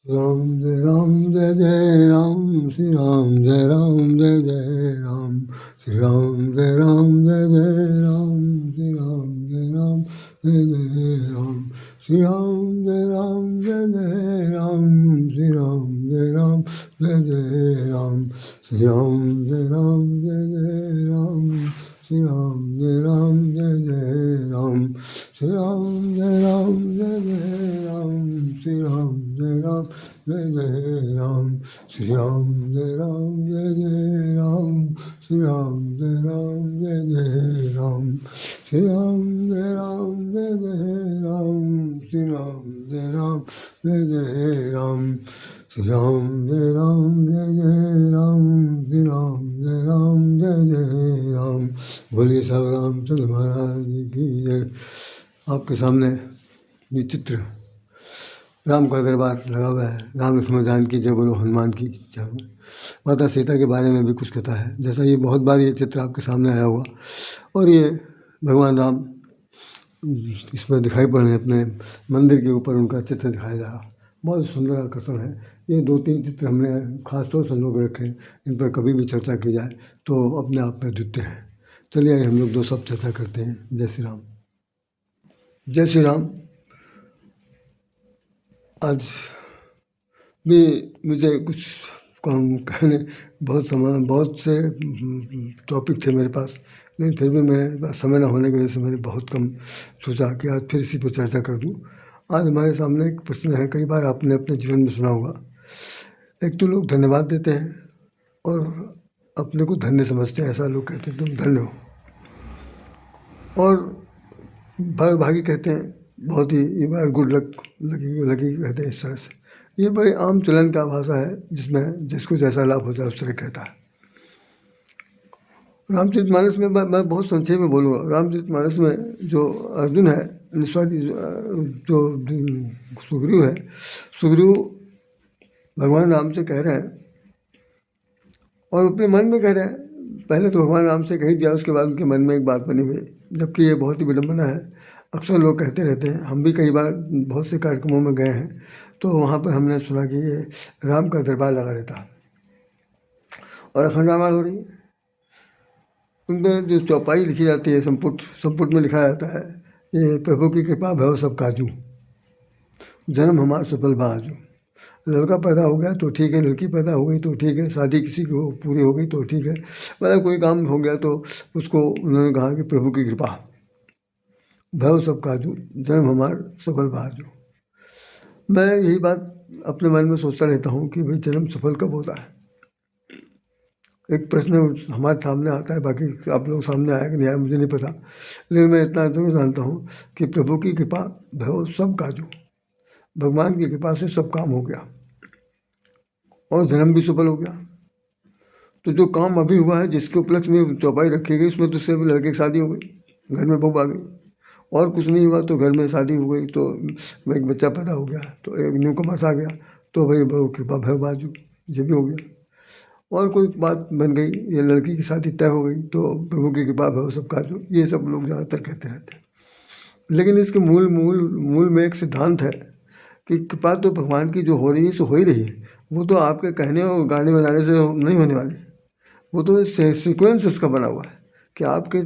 राम जय राम जय जय राम श्री राम जय राम जय जय राम श्री राम जय राम जय जय राम श्री राम जय राम जय जय राम श्री राम जय राम जय जय राम श्री राम जय राम जय जय राम श्री राम जय राम जय जय राम श्री राम जय राम जय जय राम श्री राम जय राम जय जय राम श्री राम जय राम जय जय राम श्री राम जय राम जय जय राम श्री राम जय राम जय जय राम श्री राम जय राम जय जय राम श्री राम जय राम जय जय राम श्री राम जय राम जय जय राम श्री राम जय राम जय जय राम। बोलिए सब रामचंद्र महाराज जी की जय। आपके सामने ये चित्र राम का दरबार लगा हुआ है। राम लक्ष्मण जानकी जय बोलो हनुमान की जय। माता सीता के बारे में भी कुछ कहता है। जैसा ये बहुत बार ये चित्र आपके सामने आया हुआ और ये भगवान राम इसमें दिखाई पड़ रहे हैं। अपने मंदिर के ऊपर उनका चित्र दिखाया जा रहा, बहुत सुंदर आकर्षण है। ये 2-3 चित्र हमने खास तौर से संजो रखे हैं। इन पर कभी भी चर्चा की जाए तो अपने आप में द्वितीय है। चलिए हम लोग 2 सब चर्चा करते हैं। जय श्री राम। जय श्री राम। आज भी मुझे कुछ कहने बहुत से टॉपिक थे मेरे पास, लेकिन फिर भी मेरे पास समय न होने की वजह से मैंने बहुत कम सोचा कि आज फिर इसी पर चर्चा कर दूं। आज हमारे सामने एक प्रश्न है, कई बार आपने अपने जीवन में सुना होगा। एक तो लोग धन्यवाद देते हैं और अपने को धन्य समझते हैं। ऐसा लोग कहते हैं तुम धन्य हो, और भागी कहते हैं बहुत ही you are good luck lucky कहते हैं। इस तरह से ये बड़े आम चलन का भाषा है, जिसमें जिसको जैसा लाभ होता है उस तरह कहता है। रामचरितमानस में मैं बहुत संक्षेप में बोलूँगा। रामचरितमानस में जो अर्जुन है, सॉरी जो सुग्रीव है, सुग्रीव भगवान राम से कह रहे हैं और अपने मन में कह रहे हैं। पहले तो भगवान राम से कह दिया, उसके बाद उनके मन में एक बात बनी हुई, जबकि ये बहुत ही विडम्बना है। अक्सर लोग कहते रहते हैं, हम भी कई बार बहुत से कार्यक्रमों में गए हैं तो वहाँ पर हमने सुना कि ये राम का दरबार लगा रहता और अखंड रामायण हो रही है। उनमें जो चौपाई लिखी जाती है, संपुट में लिखा जाता है, ये प्रभु की कृपा भव सब काजू, जन्म हमारा सफल बाजू। लड़का पैदा हो गया तो ठीक है, लड़की पैदा हो गई तो ठीक है, शादी किसी को पूरी हो गई तो ठीक है, मतलब कोई काम हो गया तो उसको उन्होंने कहा कि प्रभु की कृपा भव सब काजू, जन्म हमार सफल बाजू। मैं यही बात अपने मन में सोचता रहता हूँ कि भाई जन्म सफल कब होता है। एक प्रश्न हमारे सामने आता है, बाकी आप लोग सामने आया कि नहीं आया मुझे नहीं पता, लेकिन मैं इतना जरूर जानता हूँ कि प्रभु की कृपा भव सब काजू, भगवान की कृपा से सब काम हो गया और जन्म भी सफल हो गया। तो जो काम अभी हुआ है, जिसके उपलक्ष्य में चौपाई रखी गई, उसमें दूसरे लड़के की शादी हो गई, घर में बहू आ गई, और कुछ नहीं हुआ तो घर में शादी हो गई, तो एक बच्चा पैदा हो गया, तो एक न्यू कमर्स आ गया, तो भाई बहु कृपा भय बाजू, ये भी हो गया। और कोई बात बन गई, ये लड़की की शादी तय हो गई, तो प्रभु की कृपा भय सब काजू, ये सब लोग ज़्यादातर कहते रहते हैं। लेकिन इसके मूल में एक सिद्धांत है कि कृपा तो भगवान की जो हो रही है सो हो ही रही है। वो तो आपके कहने और गाने बजाने से नहीं होने वाली, वो तो सीक्वेंस उसका बना हुआ है कि आपके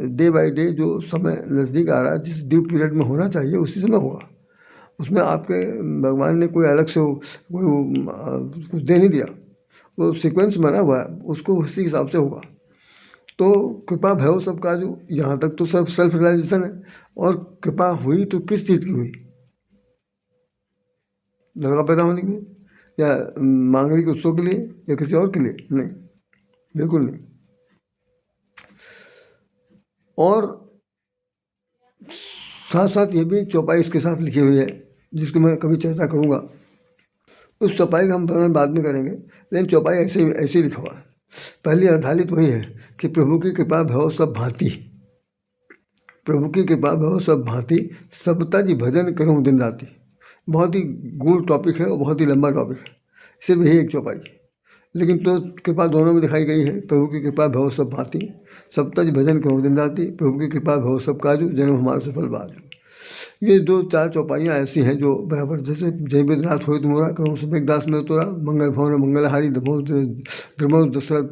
डे बाय डे जो समय नज़दीक आ रहा है, जिस ड्यू पीरियड में होना चाहिए उसी समय होगा। उसमें आपके भगवान ने कोई अलग से कोई कुछ दे नहीं दिया, वो सीक्वेंस बना हुआ है, उसको उसी हिसाब से होगा। तो कृपा भय सब काजू, यहाँ तक तो सब सेल्फ रियलाइजेशन है। और कृपा हुई तो किस चीज़ की हुई? लड़का पैदा होने के लिए, या मांगलिक उत्सव के लिए, या किसी और के लिए? नहीं, बिल्कुल नहीं। और साथ साथ ये भी एक चौपाई इसके साथ लिखी हुई है, जिसको मैं कभी चर्चा करूँगा। उस चौपाई का हम वर्णन बाद में करेंगे, लेकिन चौपाई ऐसे लिखा हुआ है। पहली अर्धालित वही है कि प्रभु की कृपा भव सब भांति, प्रभु की कृपा भव सब भांति, सबता जी भजन करूँ दिन राति। बहुत ही गूढ़ टॉपिक है और बहुत ही लंबा टॉपिक है, सिर्फ यही एक चौपाई, लेकिन तो कृपा दोनों में दिखाई गई है। प्रभु की कृपा भव सब भांति, सबता जी भजन करूँ दिन राति, प्रभु की कृपा भव सब काजू, जन्म हमारा सफल बाजू। ये 2-4 चौपाइयाँ ऐसी हैं जो बराबर, जैसे जय बैद्यनाथ होय तुमोरा करूँ सब एक दास में तोरा, मंगल भवन मंगलहारी द्रमोह दशरथ,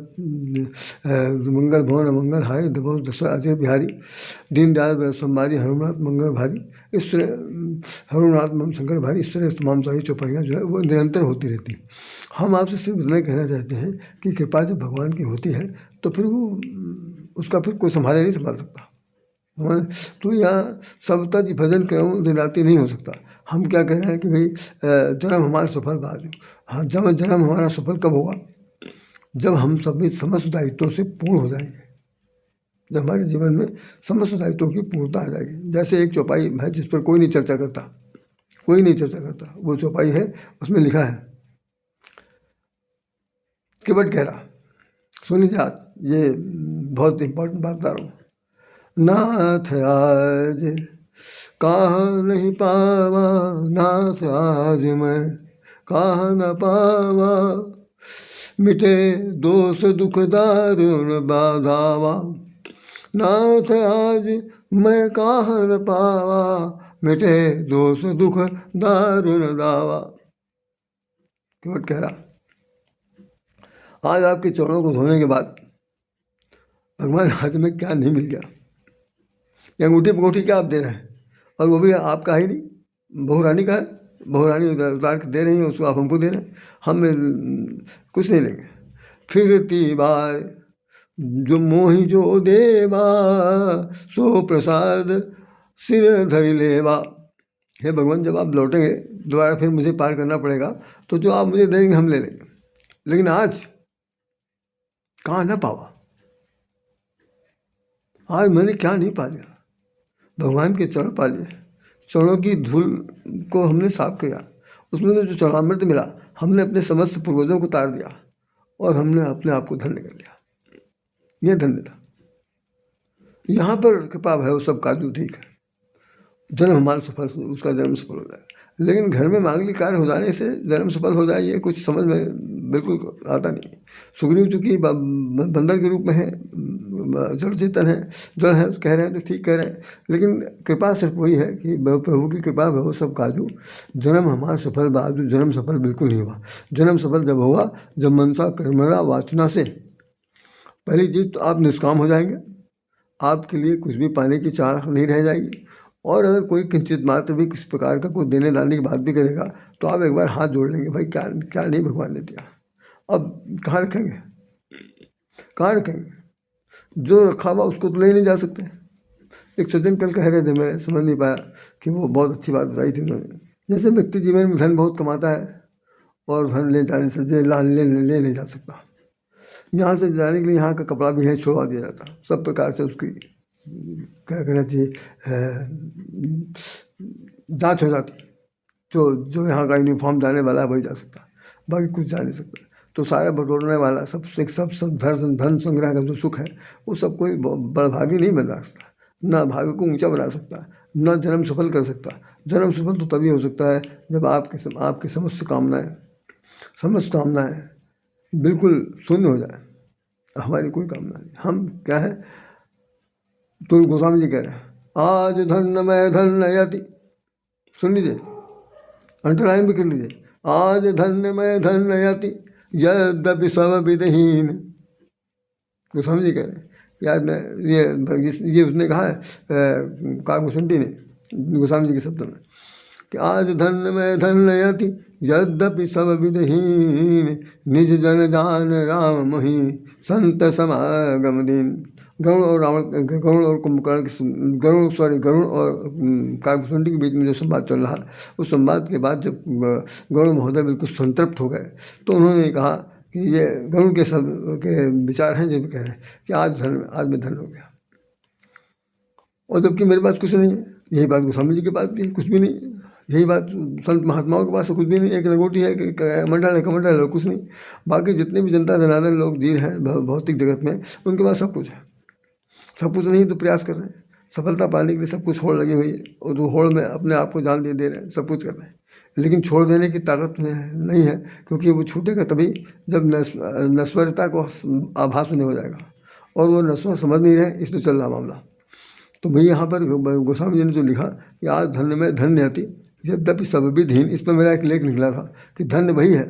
मंगल भवन मंगलहारी द्रमोह दशरथ अजय बिहारी, दीनदयाल संवादी हनुनाथ मंगल भारी, इस तरह हरुनाथ मम शंकर भारी, इस तरह तमाम सारी चौपाइयाँ जो है वो निरंतर होती रहती हैं। हम आपसे सिर्फ इतना कहना चाहते हैं कि कृपा जब भगवान की होती है तो फिर वो उसका फिर कोई संभाले नहीं संभाल सकता। तो यहाँ सबता जी भजन करूँ दिन रात्रि नहीं हो सकता। हम क्या कह रहे हैं कि भाई जन्म हमारा सफल बाजू, हाँ जब जन्म हमारा सफल कब होगा? जब हम सभी समस्त दायित्वों से पूर्ण हो जाएंगे, जब हमारे जीवन में समस्त दायित्वों की पूर्णता आ जाएगी। जैसे एक चौपाई है जिस पर कोई नहीं चर्चा करता, कोई नहीं चर्चा करता, वो चौपाई है, उसमें लिखा है केवट गहरा, सुन लीजिए आप, ये बहुत इंपॉर्टेंट बात बता रहा हूँ। नाथ आज कहाँ नहीं पावा, नाथ आज मैं कहाँ न पावा, मिटे दोष दुख दारुण बाधावा, नाथ आज मैं कहाँ न पावा, मिटे दोष दुख दारुण दावा। केवट कह रहा, आज आपके चरणों को धोने के बाद भगवान हाथ में क्या नहीं मिल गया। ये अंगूठी पगूठी क्या आप दे रहे हैं, और वो भी आपका ही नहीं, बहू रानी का है, बहू रानी उतार के दे रही है, उसको आप हमको दे रहे हैं, हम कुछ नहीं लेंगे। फिरती बार जो मोहि जो देवा, सो प्रसाद सिर धरि लेवा। हे भगवान, जब आप लौटेंगे दोबारा फिर मुझे पार करना पड़ेगा, तो जो आप मुझे देंगे हम ले लेंगे, लेकिन आज कहाँ ना पावा, आज मैंने क्या नहीं पा लिया, भगवान के चरण पा लिए, चरणों की धूल को हमने साफ किया, उसमें तो जो चरणामृत मिला, हमने अपने समस्त पूर्वजों को तार दिया और हमने अपने आप को धन्य कर लिया। यह धन्य था। यहाँ पर कृपा है वो सब काजू ठीक है, जन्म हमारा सफल, उसका जन्म सफल हो जाए, लेकिन घर में मांगलिक कार्य हो जाने से जन्म सफल हो जाए, ये कुछ समझ में बिल्कुल आता नहीं। सुग्रीव चूँकि बंदर के रूप में है, जड़ चेतन है, जड़ है, कह रहे हैं तो ठीक कह रहे हैं, लेकिन कृपा सिर्फ वही है कि प्रभु की कृपा वो सब काजू, जन्म हमारा सफल बाजू, जन्म सफल बिल्कुल नहीं हुआ। जन्म सफल जब होगा जब मनसा कर्मणा वासना से, पहली चीज़ तो आप निष्काम हो जाएंगे, आपके लिए कुछ भी पाने की चाह नहीं रह जाएगी, और अगर कोई किंचित मात्र भी किसी प्रकार का कोई देने लाने की बात भी करेगा तो आप एक बार हाथ जोड़ लेंगे, भाई क्या क्या नहीं भगवान ने दिया, अब कहाँ रखेंगे, कहाँ रखेंगे, जो रखा हुआ उसको तो ले नहीं जा सकते। एक सज्जन कल कह रहे थे, मैं समझ नहीं पाया कि वो बहुत अच्छी बात बताई थी उन्होंने। जैसे व्यक्ति जीवन में धन बहुत कमाता है और धन ले जाने से ले नहीं जा सकता, यहाँ से जाने के लिए यहाँ का कपड़ा भी है छुड़वा दिया जाता, सब प्रकार से उसकी क्या कहना चाहिए जांच हो जाती, जो यहाँ का यूनिफॉर्म जाने वाला है वही जा सकता, बाकी कुछ जा नहीं सकता। तो सारा बटोरने वाला सब धन संग्रह का जो सुख है वो सब कोई बड़भागी नहीं बना सकता, ना भाग्य को ऊंचा बना सकता, ना जन्म सफल कर सकता। जन्म सफल तो तभी हो सकता है जब आपकी समस्त कामनाएं बिल्कुल शून्य हो जाए, हमारी कोई कामना नहीं। हम क्या है, तो गोस्वामी जी कह रहे हैं, आज धन मैं धन नयति, सुन लीजिए, अंडरलाइन भी कर लीजिए, आज धन्य मैं धन नयति यद्यपि सब विदहीन। गोस्वामी जी कह रहे हैं, याद में ये उसने कहा है काकभूषुंडी ने गोस्वामी जी के शब्दों में कि आज धन्य मैं धन नयति यद्यपि सब विदहीन, निज जन जान राम मोहि संत समागम दीन। गरुण और कुंभकर्ण, गरुण और काकभूषुंडी के बीच में जो संवाद चल रहा, उस संवाद के बाद जब गरुण महोदय बिल्कुल संतृप्त हो गए तो उन्होंने कहा कि ये गरुण के सब के विचार हैं जो भी कह रहे हैं कि आज मैं धन हो गया, और जबकि मेरे पास कुछ नहीं है। यही बात गोस्वामी जी के पास भी कुछ भी नहीं है, यही बात संत महात्माओं के पास कुछ भी नहीं, एक लंगोटी है, कमंडल है, कमंडल है, कुछ नहीं। बाकी जितने भी जनता जनार्दन लोग जी रहे हैं भौतिक जगत में, उनके पास सब कुछ है, सब कुछ नहीं तो प्रयास कर रहे हैं सफलता पाने के लिए, सब कुछ होड़ लगी हुई है, और तो होड़ में अपने आप को जान दे रहे हैं, सब कुछ कर रहे हैं, लेकिन छोड़ देने की ताकत नहीं है, क्योंकि वो छूटेगा तभी जब नश्वरता को आभास नहीं हो जाएगा, और वो नश्वर समझ नहीं रहे, इसलिए चल रहा मामला। तो भाई यहाँ पर गोस्वामी जी ने जो लिखा कि आज धन्य में धन्य अति यद्यपि सबविधहीन, इस पर मेरा एक लेख निकला था कि धन्य वही है,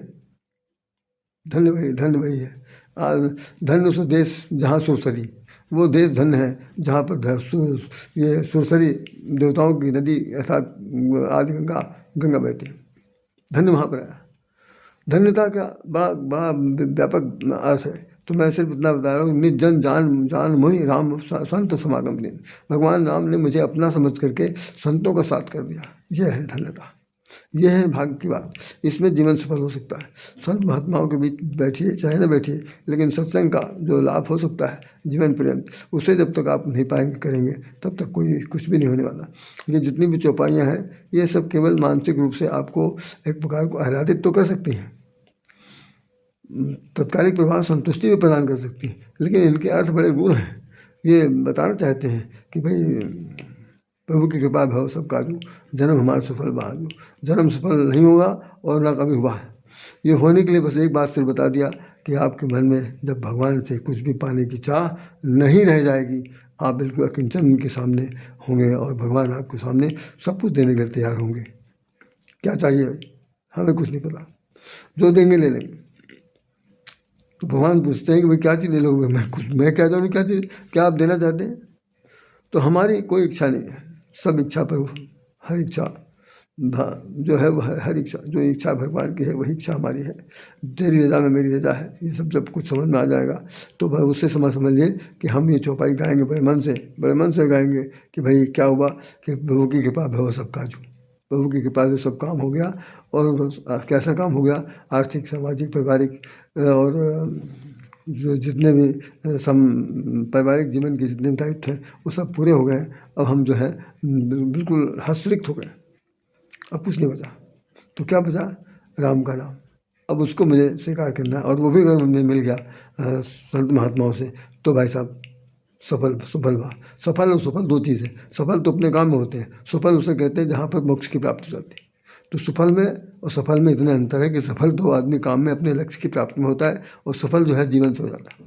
धन्य वही है। आज धन्य सो देश जहाँ सुरसरी, वो देश धन्य है जहाँ पर ये सुरसरी देवताओं की नदी अर्थात आदि गंगा बहती है। धन्य वहाँ पर आया। धन्यता का बड़ा बड़ा व्यापक अर्थ है। तो मैं सिर्फ इतना बता रहा हूँ, निज जन जान मोहि राम संत समागम दिन। भगवान राम ने मुझे अपना समझ करके संतों का साथ कर दिया। यह है धन्यता, यह है भाग्य की बात। इसमें जीवन सफल हो सकता है। संत महात्माओं के बीच बैठिए चाहे न बैठिए, लेकिन सत्संग का जो लाभ हो सकता है जीवन पर्यंत, उसे जब तक आप नहीं पाएंगे करेंगे तब तक कोई कुछ भी नहीं होने वाला। ये जितनी भी चौपाइयाँ हैं ये सब केवल मानसिक रूप से आपको एक प्रकार को आह्लादित तो कर सकती हैं, तत्कालिक प्रभाव संतुष्टि भी प्रदान कर सकती हैं, लेकिन इनके अर्थ बड़े गूढ़ हैं। ये बताना चाहते हैं कि भाई प्रभु की कृपा भव सब काजू, जन्म हमारा सफल बहादू। जन्म सफल नहीं होगा और ना कभी हुआ है। ये होने के लिए बस एक बात सिर्फ बता दिया कि आपके मन में जब भगवान से कुछ भी पाने की चाह नहीं रह जाएगी, आप बिल्कुल अकिंचन उनके सामने होंगे और भगवान आपके सामने सब कुछ देने के लिए तैयार होंगे। क्या चाहिए भाई, हमें कुछ नहीं पता, जो देंगे ले लेंगे। तो भगवान पूछते हैं कि भाई क्या चीज़ ले लोगे, मैं क्या जानूँ क्या चीज़, क्या आप देना चाहते हैं। तो हमारी कोई इच्छा नहीं है, सब इच्छा पर हर इच्छा जो है वह हर इच्छा, जो इच्छा भगवान की है वही इच्छा हमारी है। तेरी रजा में मेरी रजा है, ये सब जब कुछ समझ में आ जाएगा तो भाई उससे समझिए कि हम ये चौपाई गाएंगे बड़े मन से गाएंगे कि भाई क्या हुआ कि प्रभु की कृपा भव सब काजू। प्रभु की कृपा से सब काम हो गया। और कैसा काम हो गया, आर्थिक सामाजिक पारिवारिक और जो जितने भी पारिवारिक जीवन के जितने दायित्व थे वो सब पूरे हो गए। अब हम जो है बिल्कुल हस्तरिक्त हो गए, अब कुछ नहीं बचा। तो क्या बचा, राम का नाम। अब उसको मुझे स्वीकार करना है, और वो भी अगर मुझे मिल गया संत महात्माओं से तो भाई साहब सफल हुआ। सफल और सफल दो चीज़ है। सफल तो अपने काम में होते हैं, सफल उसे कहते हैं जहाँ पर मोक्ष की प्राप्ति हो जाती है। तो सफल में और सफल में इतना अंतर है कि सफल तो आदमी काम में अपने लक्ष्य की प्राप्ति में होता है, और सफल जो है जीवन से हो जाता है।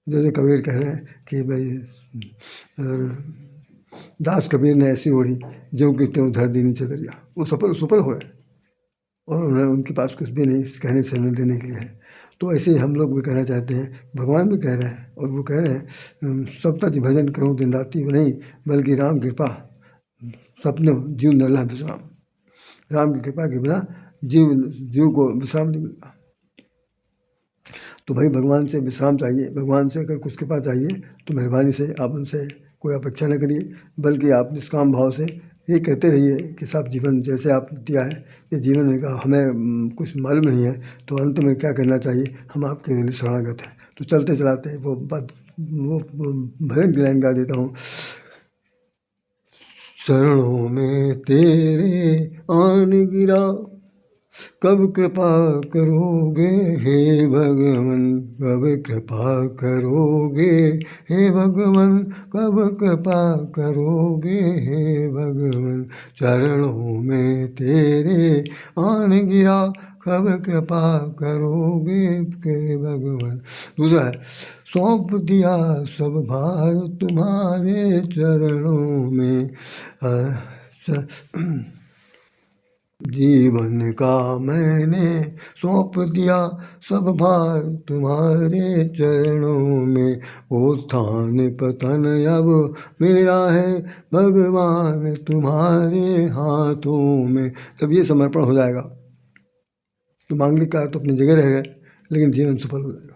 जैसे कबीर कह रहे हैं कि भाई दास कबीर ने ऐसी ओढ़ी जो कि त्यों धर दी नीचे दरिया। वो सफल हो गए और उन्हें उनके पास कुछ भी नहीं कहने सुनने देने के लिए है। तो ऐसे ही हम लोग भी कहना चाहते हैं, भगवान भी कह रहे हैं और वो कह रहे हैं सब तज भजन करो दिन राति नहीं, बल्कि राम कृपा सपने जीव नल्ला विश्राम। राम की कृपा के बिना जीव को विश्राम नहीं मिलता। तो भाई भगवान से विश्राम चाहिए। भगवान से अगर कुछ कृपा चाहिए तो मेहरबानी से आप उनसे कोई अपेक्षा न करिए, बल्कि आप निष्काम भाव से ये कहते रहिए कि सब जीवन जैसे आप दिया है, ये जीवन में का हमें कुछ मालूम नहीं है, तो अंत में क्या करना चाहिए, हम आपके लिए शरणागत हैं। तो चलते चलाते वो भजन की लाइन गा देता हूँ। चरणों में तेरे आन गिरा, कब कृपा करोगे हे भगवन, कब कृपा करोगे हे भगवन, कब कृपा करोगे हे भगवन। चरणों में तेरे आन गिरा, कब कृपा करोगे हे भगवन। दूसरा है, सौंप दिया सब भार तुम्हारे चरणों में, जीवन का मैंने सौंप दिया सब भार तुम्हारे चरणों में। उत्थान पतन अब मेरा है भगवान तुम्हारे हाथों में। तब ये समर्पण हो जाएगा तो मांगलिक कार्य तो अपनी जगह रहेगा, लेकिन जीवन सफल हो जाएगा।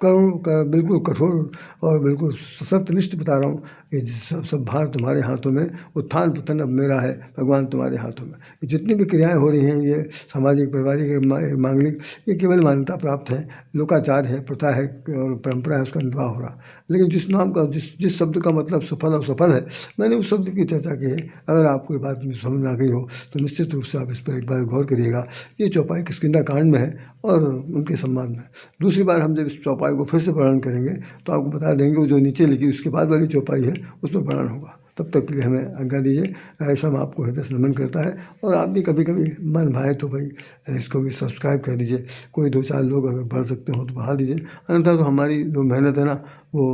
करुण का बिल्कुल कठोर और बिल्कुल सत्यनिष्ठ बता रहा हूँ कि सब भार तुम्हारे हाथों में, उत्थान पतन अब मेरा है भगवान तुम्हारे हाथों में। ये जितनी भी क्रियाएं हो रही हैं, ये सामाजिक पारिवारिक मांगलिक, ये केवल मान्यता प्राप्त है, लोकाचार है, प्रथा है और परंपरा है, उसका निर्वाह हो रहा। लेकिन जिस नाम का जिस शब्द का मतलब सफल और सफल है, मैंने उस शब्द की चर्चा की है। अगर आपको ये बात समझ में आ गई हो तो निश्चित रूप से आप इस पर एक बार गौर करिएगा। ये चौपाई किष्किंधा कांड में है और उनके सम्मान में। दूसरी बार हम जब इस चौपाई को फिर से वर्णन करेंगे तो आपको बता देंगे, वो जो नीचे लिखी उसके बाद वाली चौपाई है उस पर वर्णन होगा। तब तक के लिए हमें आज्ञा दीजिए। ऐसा हम आपको हृदय से नमन करता है। और आप भी कभी कभी मन भाए तो भाई इसको भी सब्सक्राइब कर दीजिए। कोई 2-4 लोग अगर बढ़ सकते हो तो बढ़ा दीजिए, अन्यथा तो हमारी जो मेहनत है ना वो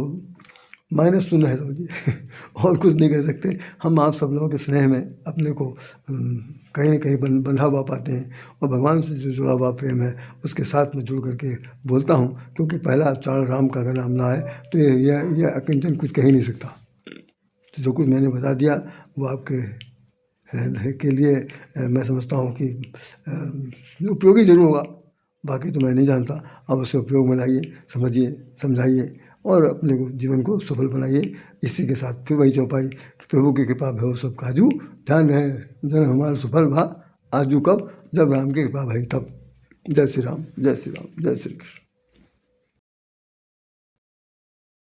माइनस शून्य है समझिए और कुछ नहीं कह सकते। हम आप सब लोगों के स्नेह में अपने को कहीं न कहीं बंधा हुआ पाते हैं और भगवान से जो जुड़ा हुआ प्रेम है उसके साथ में जुड़ करके बोलता हूँ, क्योंकि पहला उच्चारण राम का अगर नाम ना है तो ये अकिंचन कुछ कह ही नहीं सकता। तो जो कुछ मैंने बता दिया वो आपके के लिए मैं समझता हूँ कि उपयोगी ज़रूर होगा, बाकी तो मैं नहीं जानता। आप उसे उपयोग में लाइए, समझिए, समझाइए और अपने को जीवन को सफल बनाइए। इसी के साथ फिर वही चौपाई कि प्रभु की कृपा भव सब काजू, ध्यान रहे जन हमारा सुफल भा आजू कब, जब राम की कृपा भई तब। जय श्री राम, जय श्री राम, जय श्री कृष्ण।